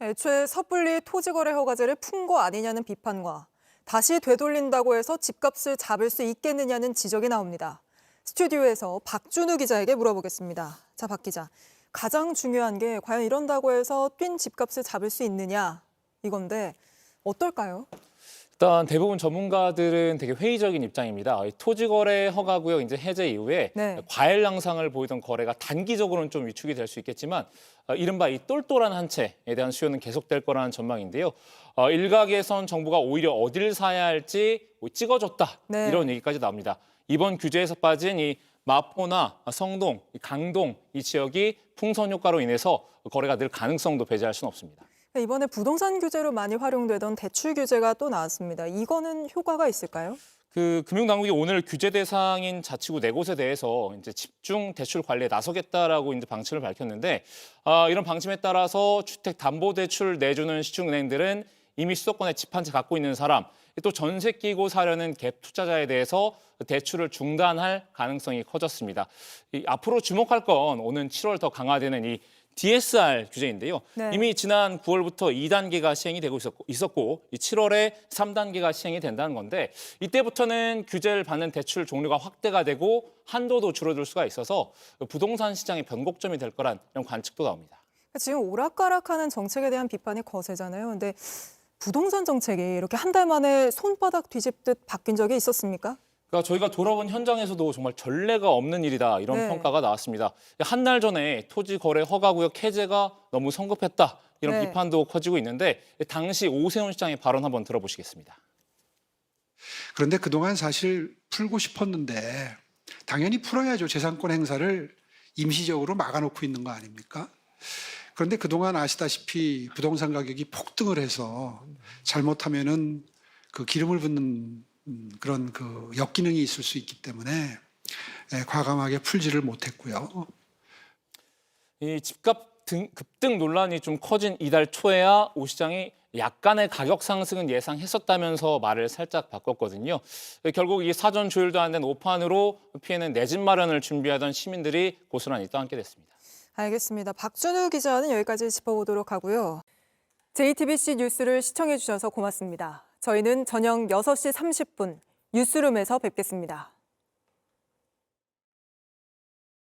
애초에 섣불리 토지거래 허가제를 푼 거 아니냐는 비판과 다시 되돌린다고 해서 집값을 잡을 수 있겠느냐는 지적이 나옵니다. 스튜디오에서 박준우 기자에게 물어보겠습니다. 자, 박 기자. 가장 중요한 게 과연 이런다고 해서 뛴 집값을 잡을 수 있느냐 이건데 어떨까요? 일단 대부분 전문가들은 되게 회의적인 입장입니다. 이 토지거래 허가구역 이제 해제 이후에 과열량상을 보이던 거래가 단기적으로는 좀 위축이 될 수 있겠지만 이른바 이 똘똘한 한 채에 대한 수요는 계속될 거라는 전망인데요. 일각에선 정부가 오히려 어딜 사야 할지 찍어줬다 이런 얘기까지 나옵니다. 이번 규제에서 빠진 이 마포나 성동, 강동 이 지역이 풍선 효과로 인해서 거래가 늘 가능성도 배제할 수는 없습니다. 이번에 부동산 규제로 많이 활용되던 대출 규제가 또 나왔습니다. 이거는 효과가 있을까요? 금융당국이 오늘 규제 대상인 자치구 4곳에 대해서 이제 집중 대출 관리에 나서겠다라고 이제 방침을 밝혔는데 이런 방침에 따라서 주택담보대출 내주는 시중은행들은 이미 수도권에 집 한 채 갖고 있는 사람, 또 전세 끼고 사려는 갭 투자자에 대해서 대출을 중단할 가능성이 커졌습니다. 앞으로 주목할 건 오는 7월 더 강화되는 이 DSR 규제인데요. 이미 지난 9월부터 2단계가 시행이 되고 있었고 7월에 3단계가 시행이 된다는 건데 이때부터는 규제를 받는 대출 종류가 확대가 되고 한도도 줄어들 수가 있어서 부동산 시장의 변곡점이 될 거란 이런 관측도 나옵니다. 지금 오락가락하는 정책에 대한 비판이 거세잖아요. 근데 부동산 정책이 이렇게 한 달 만에 손바닥 뒤집듯 바뀐 적이 있었습니까? 그러니까 저희가 돌아본 현장에서도 정말 전례가 없는 일이다 이런 평가가 나왔습니다. 한 달 전에 토지거래 허가구역 해제가 너무 성급했다 이런 비판도 커지고 있는데 당시 오세훈 시장의 발언 한번 들어보시겠습니다. 그런데 그동안 사실 풀고 싶었는데 당연히 풀어야죠. 재산권 행사를 임시적으로 막아놓고 있는 거 아닙니까? 그런데 그동안 아시다시피 부동산 가격이 폭등을 해서 잘못하면은 그 기름을 붓는 그런 그 역기능이 있을 수 있기 때문에 과감하게 풀지를 못했고요. 이 집값 급등 논란이 좀 커진 이달 초에야 오 시장이 약간의 가격 상승은 예상했었다면서 말을 살짝 바꿨거든요. 결국 이 사전 조율도 안 된 오판으로 피해는 내 집 마련을 준비하던 시민들이 고스란히 떠안게 됐습니다. 알겠습니다. 박준우 기자는 여기까지 짚어보도록 하고요. JTBC 뉴스를 시청해 주셔서 고맙습니다. 저희는 저녁 6시 30분 뉴스룸에서 뵙겠습니다.